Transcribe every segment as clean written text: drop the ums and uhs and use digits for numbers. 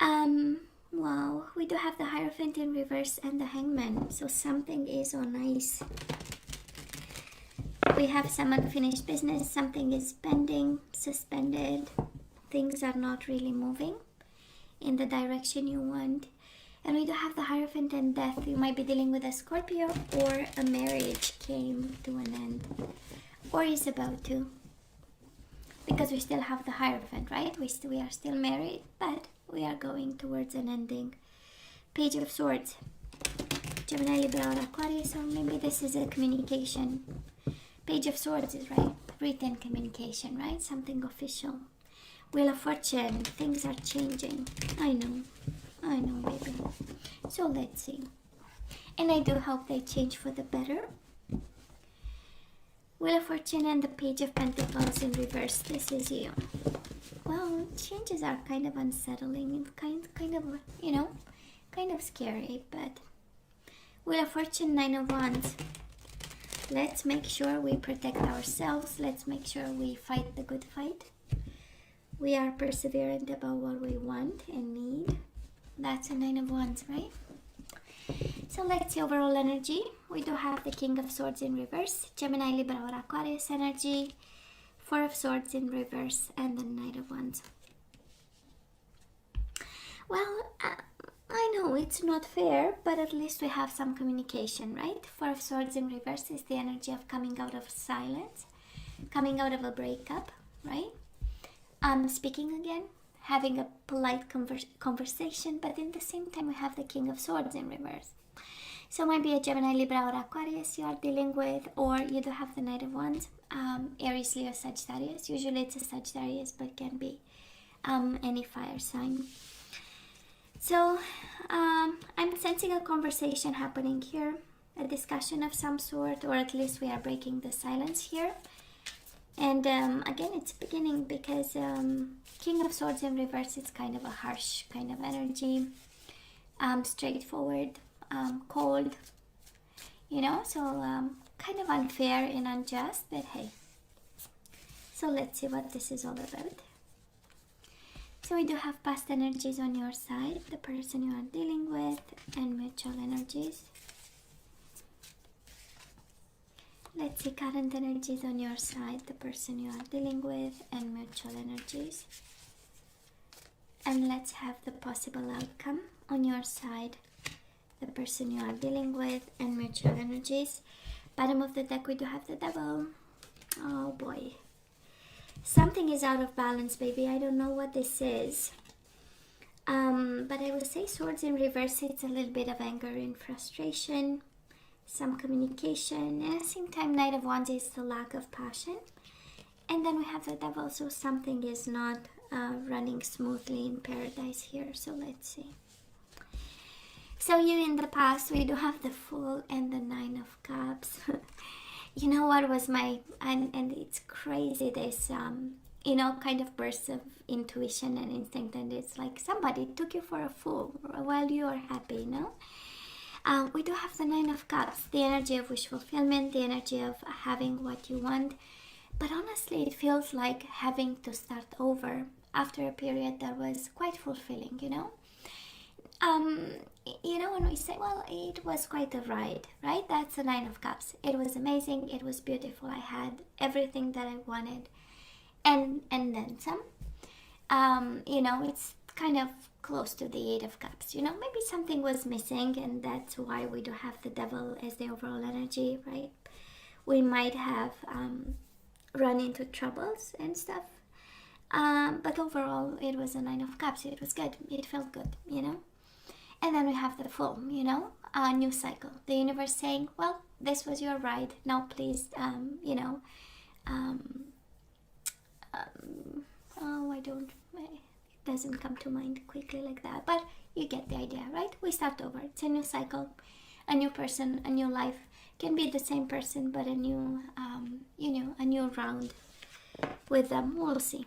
Wow, we do have the Hierophant in reverse and the Hangman, so something is on ice. We have some unfinished business, something is pending, suspended, things are not really moving in the direction you want. And we do have the Hierophant and Death. You might be dealing with a Scorpio, or a marriage came to an end, or is about to. Because we still have the Hierophant, right? We are still married, but we are going towards an ending. Page of Swords. Gemini, Libra, or Aquarius, or maybe this is a communication. Page of Swords is right, written communication, right? Something official. Wheel of Fortune, things are changing. I know, baby. So let's see. And I do hope they change for the better. Wheel of Fortune and the Page of Pentacles in reverse. This is you. Well, changes are kind of unsettling and kind of, you know, kind of scary, but Wheel of Fortune, Nine of Wands. Let's make sure we protect ourselves. Let's make sure we fight the good fight. We are perseverant about what we want and need. That's a Nine of Wands, right? So let's see overall energy. We do have the King of Swords in reverse, Gemini, Libra, or Aquarius energy, Four of Swords in reverse, and the Knight of Wands. Well, I know it's not fair, but at least we have some communication, right? Four of Swords in reverse is the energy of coming out of silence, coming out of a breakup, right? Speaking again, having a polite conversation, but in the same time we have the King of Swords in reverse. So maybe a Gemini, Libra, or Aquarius you are dealing with, or you do have the Knight of Wands, Aries, Leo, Sagittarius. Usually it's a Sagittarius, but can be any fire sign. So I'm sensing a conversation happening here, a discussion of some sort, or at least we are breaking the silence here. And again, it's beginning because King of Swords in reverse, it's kind of a harsh kind of energy, straightforward, cold, you know, so kind of unfair and unjust, but hey. So let's see what this is all about. So we do have past energies on your side, the person you are dealing with, and mutual energies. Let's see current energies on your side, the person you are dealing with, and mutual energies. And let's have the possible outcome on your side, the person you are dealing with, and mutual energies. Bottom of the deck, we do have the Devil. Oh boy. Something is out of balance, baby. I don't know what this is. But I will say Swords in reverse, it's a little bit of anger and frustration, some communication, and at the same time Knight of Wands is the lack of passion. And then we have the Devil, so something is not running smoothly in paradise here. So let's see. So you in the past, we do have the Fool and the Nine of Cups. You know what was my, and it's crazy, this, you know, kind of burst of intuition and instinct, and it's like somebody took you for a fool while you are happy, you know? We do have the Nine of Cups, the energy of wish fulfillment, the energy of having what you want, but honestly it feels like having to start over after a period that was quite fulfilling, you know? You know, when we say, well, it was quite a ride, right? That's the Nine of Cups. It was amazing, it was beautiful, I had everything that I wanted, and then some. You know, it's kind of close to the Eight of Cups, you know, maybe something was missing, and that's why we do have the Devil as the overall energy, right? We might have run into troubles and stuff, but overall it was a Nine of Cups. It was good, it felt good, you know. And then we have the Fool, you know, a new cycle. The universe saying, well, this was your ride. Now please, you know, it doesn't come to mind quickly like that. But you get the idea, right? We start over. It's a new cycle, a new person, a new life. Can be the same person, but a new, you know, a new round with them. We'll see.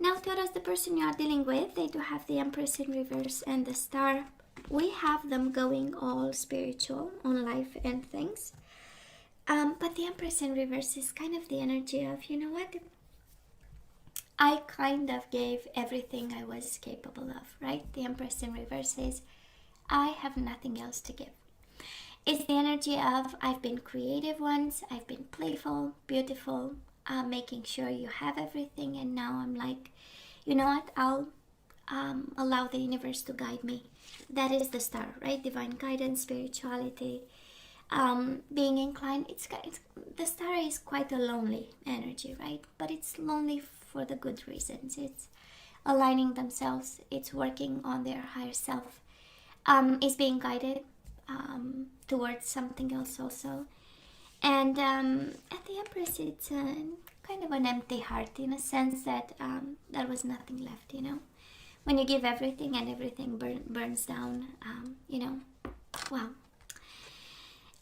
Now, Taurus, the person you are dealing with, they do have the Empress in reverse and the Star. We have them going all spiritual on life and things. But the Empress in reverse is kind of the energy of, you know what? I kind of gave everything I was capable of, right? The Empress in reverse says, I have nothing else to give. It's the energy of, I've been creative once, I've been playful, beautiful, making sure you have everything, and now I'm like, you know what, I'll allow the universe to guide me. That is the star, right? Divine guidance, spirituality, being inclined. The star is quite a lonely energy, right? But it's lonely for the good reasons. It's aligning themselves, it's working on their higher self, it's being guided towards something else also. And at the Empress, it's kind of an empty heart, in a sense that there was nothing left, you know. When you give everything and everything burns down, you know, wow.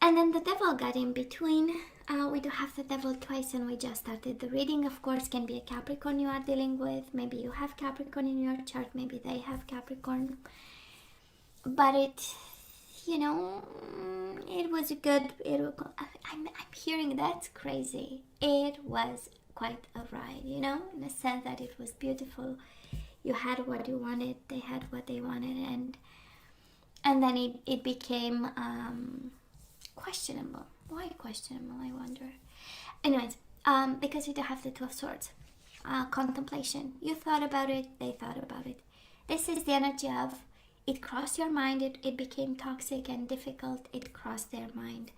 And then the devil got in between. We do have the devil twice, and we just started the reading. Of course, can be a Capricorn you are dealing with. Maybe you have Capricorn in your chart. Maybe they have Capricorn. But it, you know, it was good. I'm hearing that's crazy. It was quite a ride, you know, in the sense that it was beautiful. You had what you wanted. They had what they wanted, and then it became questionable. Why questionable, I wonder? Anyways, because we do have the Two of Swords. Contemplation. You thought about it, they thought about it. This is the energy of, it crossed your mind, it became toxic and difficult, it crossed their mind.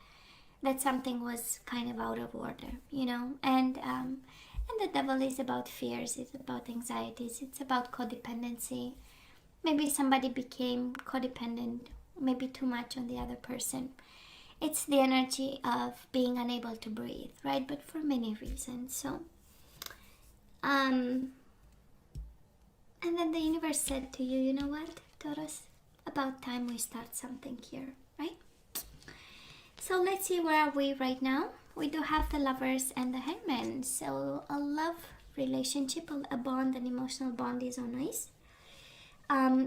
That something was kind of out of order, you know? And the devil is about fears, it's about anxieties, it's about codependency. Maybe somebody became codependent, maybe too much on the other person. It's the energy of being unable to breathe, right? But for many reasons. So, and then the universe said to you, you know what, Taurus? About time we start something here, right? So let's see, where are we right now? We do have the Lovers and the Hangman. So a love relationship, a bond, an emotional bond is on ice.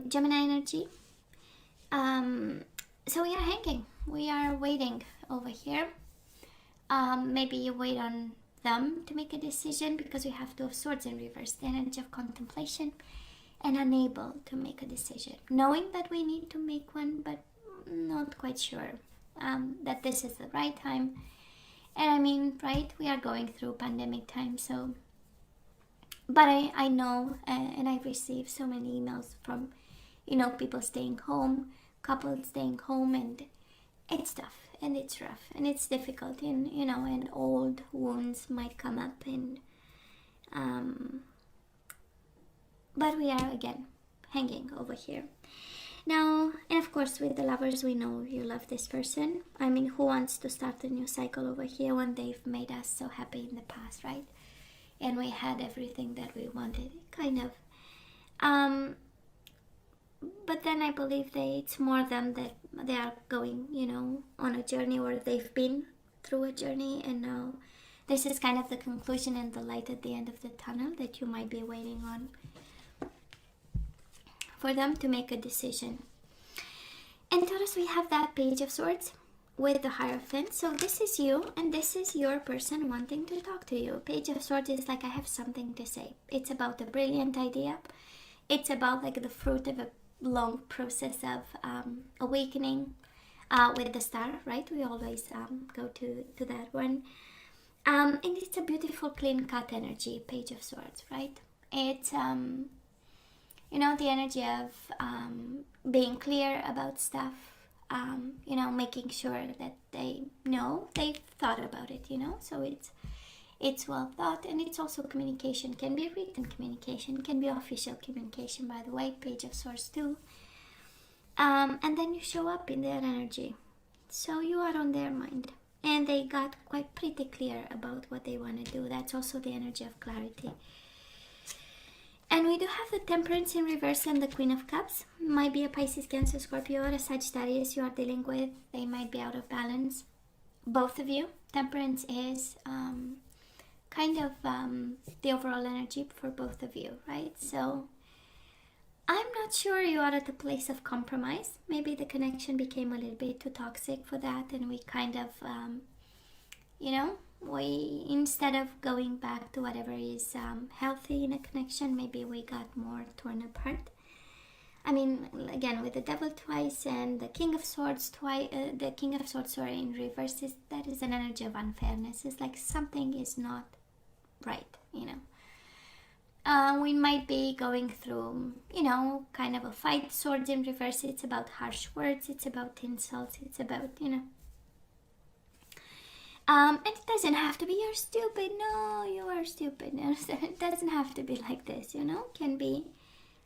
Gemini energy. So we are hanging. We are waiting over here. Maybe you wait on them to make a decision, because we have Two of Swords in reverse, the energy of contemplation, and unable to make a decision. Knowing that we need to make one, but not quite sure that this is the right time. And I mean, right, we are going through pandemic time, so... But I know, and I receive so many emails from, you know, people staying home, couples staying home, and it's tough, and it's rough, and it's difficult, and, you know, and old wounds might come up, and but we are again hanging over here now. And of course, with the Lovers, we know you love this person. I mean, who wants to start a new cycle over here when they've made us so happy in the past, right? And we had everything that we wanted, kind of. But then I believe it's more them, that they are going, you know, on a journey, or they've been through a journey, and now this is kind of the conclusion and the light at the end of the tunnel that you might be waiting on, for them to make a decision. And Taurus, we have that Page of Swords with the Hierophant. So this is you, and this is your person wanting to talk to you. Page of Swords is like, I have something to say. It's about a brilliant idea. It's about like the fruit of a long process of awakening with the Star, right? We always go to that one. And it's a beautiful, clean-cut energy, Page of Swords, right? It's, you know, the energy of being clear about stuff, you know, making sure that they know they've thought about it, you know? So it's well thought, and it's also communication. Can be written communication, can be official communication, by the way, Page of Swords too. And then you show up in their energy. So you are on their mind. And they got quite pretty clear about what they want to do. That's also the energy of clarity. And we do have the Temperance in reverse and the Queen of Cups. Might be a Pisces, Cancer, Scorpio, or a Sagittarius you are dealing with. They might be out of balance. Both of you. Temperance is kind of the overall energy for both of you, right? So I'm not sure you are at a place of compromise. Maybe the connection became a little bit too toxic for that, and we kind of, you know, we, instead of going back to whatever is healthy in a connection, maybe we got more torn apart. I mean, again, with the Devil twice and the King of Swords twice, the King of Swords, sorry, in reverse, that is an energy of unfairness. It's like something is not right, you know. We might be going through, you know, kind of a fight. Swords in reverse, it's about harsh words, it's about insults, it's about, you know. And it doesn't have to be you're stupid, no, you are stupid. It doesn't have to be like this, you know. It can be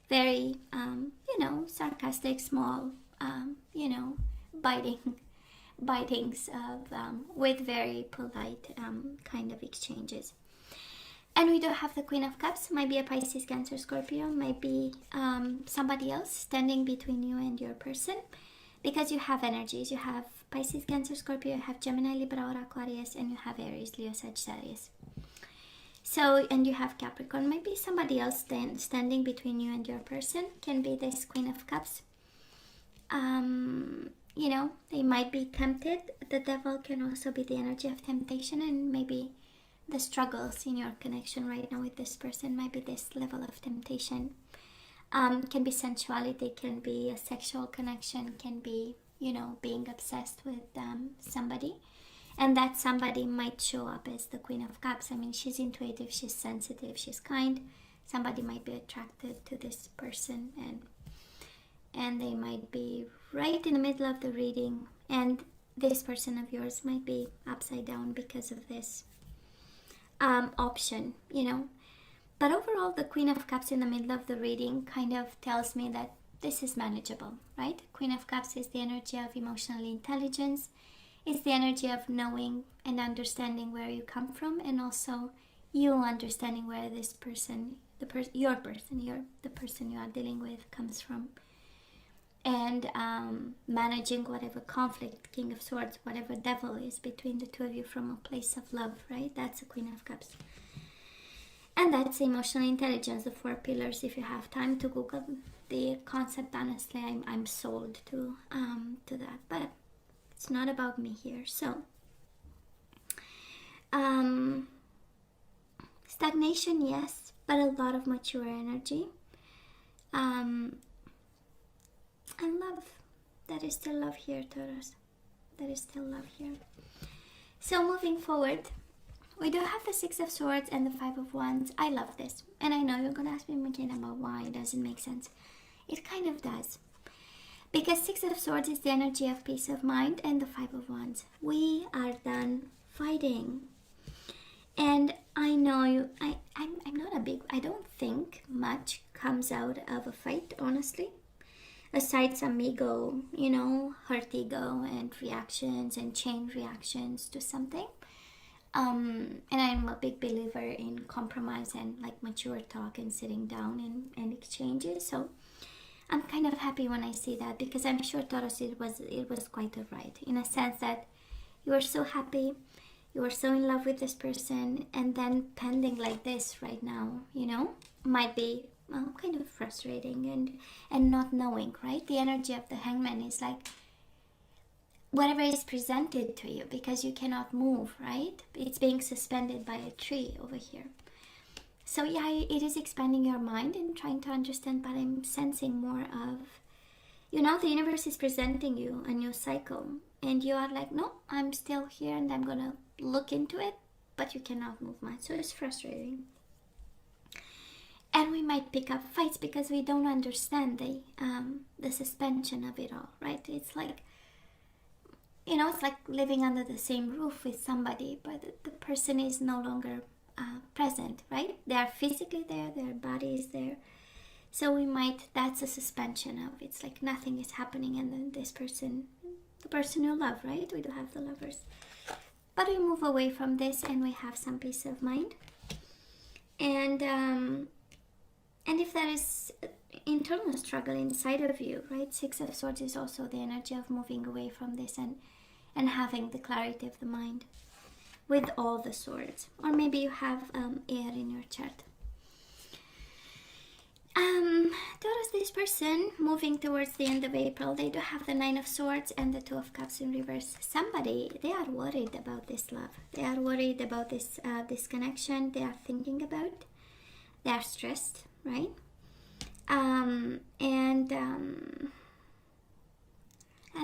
very, you know, sarcastic, small, you know, bitings of, with very polite kind of exchanges. And we do have the Queen of Cups. Might be a Pisces, Cancer, Scorpio. Might be somebody else standing between you and your person. Because you have energies. You have Pisces, Cancer, Scorpio. You have Gemini, Libra, or Aquarius. And you have Aries, Leo, Sagittarius. So, and you have Capricorn. Might be somebody else standing between you and your person. Can be this Queen of Cups. You know, they might be tempted. The Devil can also be the energy of temptation, and maybe the struggles in your connection right now with this person might be this level of temptation. Can be sensuality, can be a sexual connection, can be, you know, being obsessed with somebody. And that somebody might show up as the Queen of Cups. I mean, she's intuitive, she's sensitive, she's kind. Somebody might be attracted to this person, and they might be right in the middle of the reading, and this person of yours might be upside down because of this option, you know. But overall, the Queen of Cups in the middle of the reading kind of tells me that this is manageable, right? Queen of Cups is the energy of emotional intelligence. It's the energy of knowing and understanding where you come from, and also you understanding where this person, the person you are dealing with comes from. And managing whatever conflict, King of Swords, whatever Devil is between the two of you from a place of love, right? That's the Queen of Cups. And that's emotional intelligence, the 4 pillars. If you have time to Google the concept, honestly, I'm sold to that. But it's not about me here. So, stagnation, yes, but a lot of mature energy. And love. There is still love here, Taurus. There is still love here. So moving forward, we do have the 6 of Swords and the 5 of Wands. I love this. And I know you're going to ask me again about why it doesn't make sense. It kind of does. Because 6 of Swords is the energy of peace of mind, and the 5 of Wands. We are done fighting. And I know you, I'm not a big, I don't think much comes out of a fight, honestly. Aside some ego, you know, hurt ego and reactions and chain reactions to something. And I'm a big believer in compromise and like mature talk and sitting down and exchanges. So I'm kind of happy when I see that, because I'm sure, Taurus, it was quite a ride, in a sense that you were so happy, you were so in love with this person, and then pending like this right now, you know, might be kind of frustrating and not knowing, right? The energy of the Hangman is like whatever is presented to you, because you cannot move, right? It's being suspended by a tree over here. So yeah, it is expanding your mind and trying to understand, but I'm sensing more of, you know, the universe is presenting you a new cycle, and you are like, no, I'm still here and I'm gonna look into it, but you cannot move much. So it's frustrating. And we might pick up fights because we don't understand the suspension of it all, right? It's like, you know, it's like living under the same roof with somebody, but the person is no longer present, right? They are physically there, their body is there. So we might, that's a suspension of, it's like nothing is happening, and then this person, the person you love, right? We do have the Lovers. But we move away from this and we have some peace of mind. And if there is internal struggle inside of you, right? 6 of Swords is also the energy of moving away from this and having the clarity of the mind with all the swords. Or maybe you have air in your chart. Taurus, this person moving towards the end of April, they do have the Nine of Swords and the Two of Cups in reverse. Somebody, they are worried about this love. They are worried about this connection. They are thinking about. They are stressed, right? And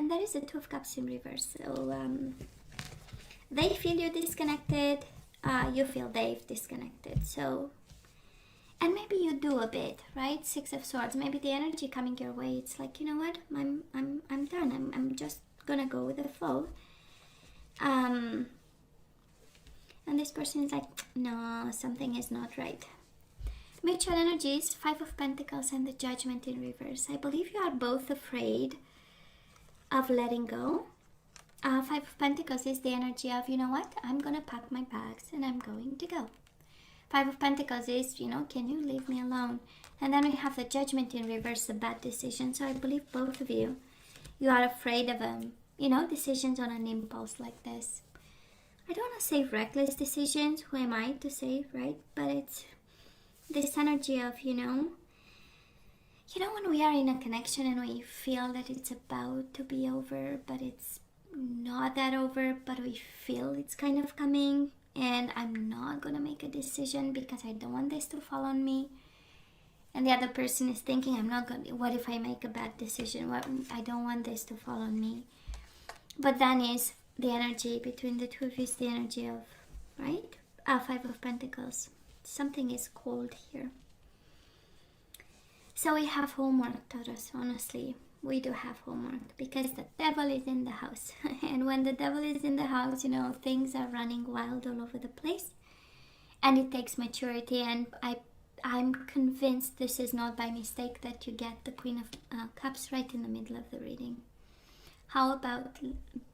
there is a Two of Cups in reverse. So they feel you disconnected. You feel they've disconnected. So. And maybe you do a bit, right? Six of Swords. Maybe the energy coming your way, it's like, you know what? I'm done. I'm just gonna go with the flow. And this person is like, no, something is not right. Mutual energies, Five of Pentacles and the Judgment in reverse. I believe you are both afraid of letting go. Five of Pentacles is the energy of, you know what? I'm gonna pack my bags and I'm going to go. Five of Pentacles is, you know, can you leave me alone? And then we have the Judgment in reverse, the bad decision. So I believe both of you are afraid of, you know, decisions on an impulse like this. I don't want to say reckless decisions. Who am I to say, right? But it's this energy of, you know, when we are in a connection and we feel that it's about to be over, but it's not that over, but we feel it's kind of coming. And I'm not going to make a decision because I don't want this to fall on me. And the other person is thinking, what if I make a bad decision? I don't want this to fall on me. But then is the energy between the two of you is the energy of, right? Five of Pentacles. Something is cold here. So we have homework, Taurus, honestly. We do have homework because the devil is in the house. And when the devil is in the house, you know, things are running wild all over the place. And it takes maturity. And I'm convinced this is not by mistake that you get the Queen of Cups right in the middle of the reading. How about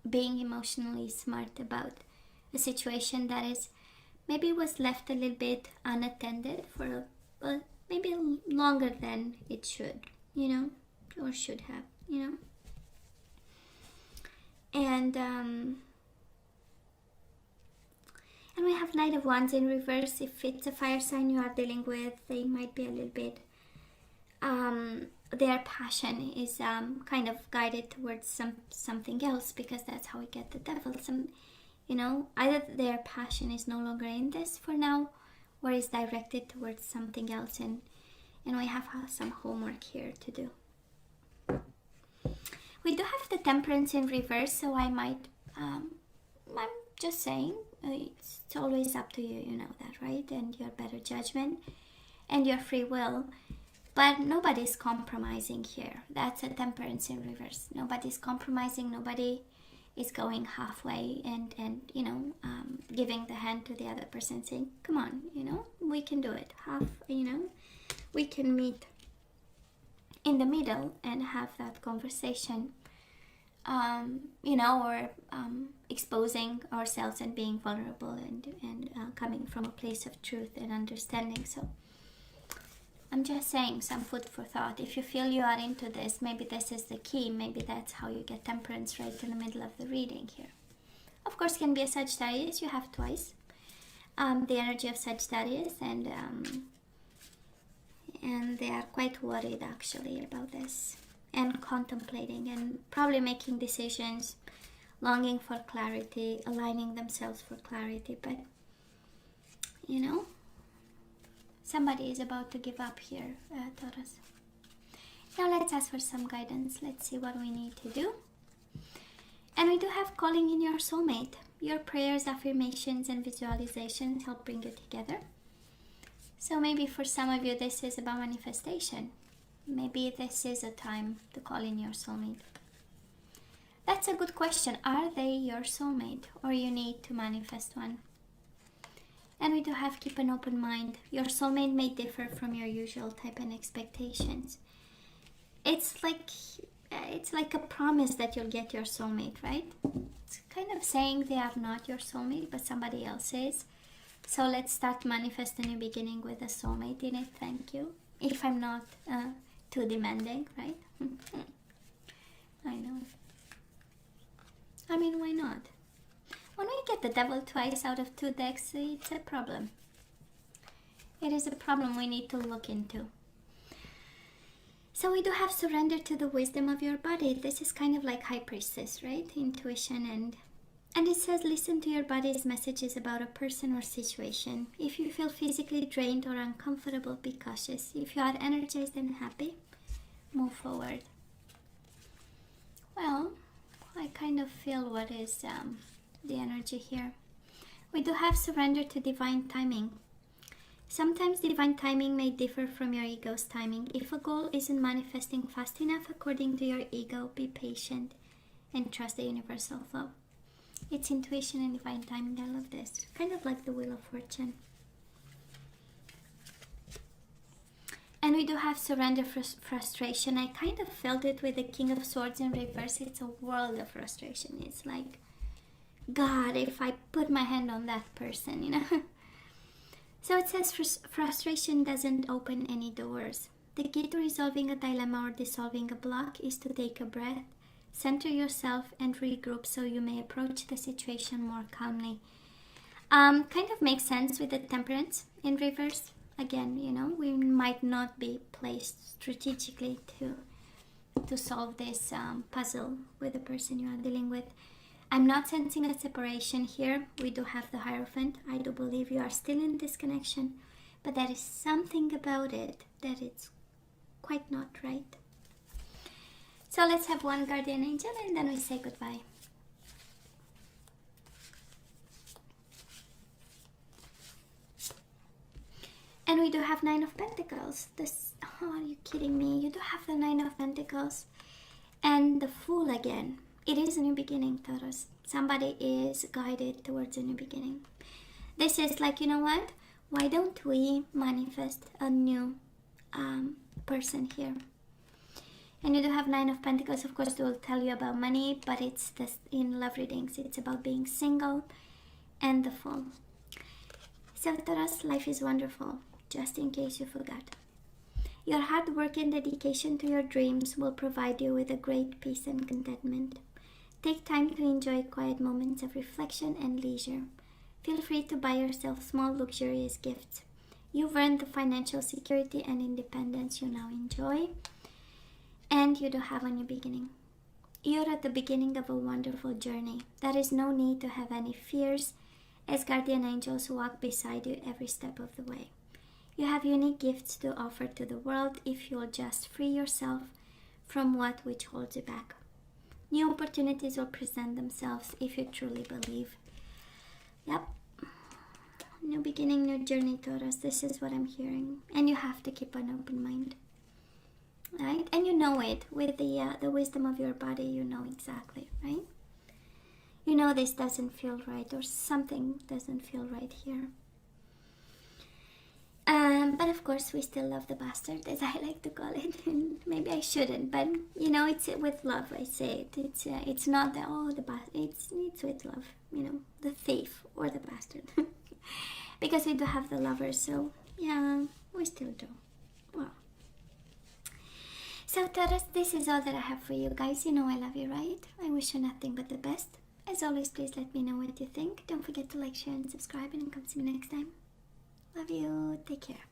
being emotionally smart about a situation that is maybe was left a little bit unattended for maybe longer than it should, you know? Or should have, you know. And we have Knight of Wands in reverse. If it's a fire sign you are dealing with, they might be a little bit their passion is kind of guided towards something else, because that's how we get the devil. You know, either their passion is no longer in this for now, or is directed towards something else, and we have some homework here to do. We do have the Temperance in reverse, so I might, I'm just saying, it's always up to you, you know that, right? And your better judgment and your free will. But nobody's compromising here. That's a Temperance in reverse. Nobody's compromising, nobody is going halfway and you know, giving the hand to the other person, saying, come on, you know, we can do it. You know, we can meet in the middle and have that conversation, you know, or exposing ourselves and being vulnerable and coming from a place of truth and understanding. So I'm just saying, some food for thought. If you feel you are into this, maybe this is the key. Maybe that's how you get temperance right in the middle of the reading here. Of course, can be a Sagittarius. You have twice the energy of Sagittarius, and they are quite worried actually about this, and contemplating and probably making decisions, longing for clarity, aligning themselves for clarity. But you know, somebody is about to give up here, Taurus. Now let's ask for some guidance. Let's see what we need to do. And we do have calling in your soulmate. Your prayers, affirmations, and visualizations help bring you together. So maybe for some of you this is about manifestation. Maybe this is a time to call in your soulmate. That's a good question. Are they your soulmate, or you need to manifest one? And we do have keep an open mind. Your soulmate may differ from your usual type and expectations. It's like a promise that you'll get your soulmate, right? It's kind of saying they are not your soulmate, but somebody else is. So let's start manifest a new beginning with a soulmate in it. Thank you. If I'm not too demanding, right? I know. I mean, why not? When we get the devil twice out of 2 decks, it's a problem. It is a problem we need to look into. So we do have surrender to the wisdom of your body. This is kind of like High Priestess, right? Intuition. And it says listen to your body's messages about a person or situation. If you feel physically drained or uncomfortable, be cautious. If you are energized and happy, move forward. Well, I kind of feel what is the energy here. We do have surrender to divine timing. Sometimes divine timing may differ from your ego's timing. If a goal isn't manifesting fast enough according to your ego, be patient and trust the universal flow. It's intuition and divine timing. I love this. Kind of like the Wheel of Fortune. And we do have surrender frustration. I kind of felt it with the King of Swords in reverse. It's a world of frustration. It's like, God, if I put my hand on that person, you know. So it says frustration doesn't open any doors. The key to resolving a dilemma or dissolving a block is to take a breath, center yourself, and regroup so you may approach the situation more calmly. Kind of makes sense with the Temperance in reverse. Again, you know, we might not be placed strategically to solve this puzzle with the person you are dealing with. I'm not sensing a separation here. We do have the Hierophant. I do believe you are still in this connection, but there is something about it that it's quite not right. So let's have one guardian angel and then we say goodbye. And we do have Nine of Pentacles. Oh, are you kidding me? You do have the Nine of Pentacles and the Fool again. It is a new beginning, Taurus. Somebody is guided towards a new beginning. This is like, you know what? Why don't we manifest a new person here? And you do have Nine of Pentacles. Of course, they will tell you about money, but it's this in love readings. It's about being single and the Fool. So, Taurus, life is wonderful, just in case you forgot. Your hard work and dedication to your dreams will provide you with a great peace and contentment. Take time to enjoy quiet moments of reflection and leisure. Feel free to buy yourself small luxurious gifts. You've earned the financial security and independence you now enjoy. And you do have a new beginning. You're at the beginning of a wonderful journey. There is no need to have any fears, as guardian angels walk beside you every step of the way. You have unique gifts to offer to the world if you'll just free yourself from which holds you back. New opportunities will present themselves if you truly believe. Yep. New beginning, new journey, Taurus. This is what I'm hearing. And you have to keep an open mind. Right? And you know it. With the wisdom of your body, you know exactly, right? You know this doesn't feel right, or something doesn't feel right here. But of course, we still love the bastard, as I like to call it. And maybe I shouldn't, but you know, it's with love. I say it. It's not the bastard. It's with love. You know, the thief or the bastard, because we do have the lovers. So yeah, we still do. Well, so Taurus, this is all that I have for you guys. You know I love you, right? I wish you nothing but the best. As always, please let me know what you think. Don't forget to like, share, and subscribe, and come see me next time. Love you. Take care.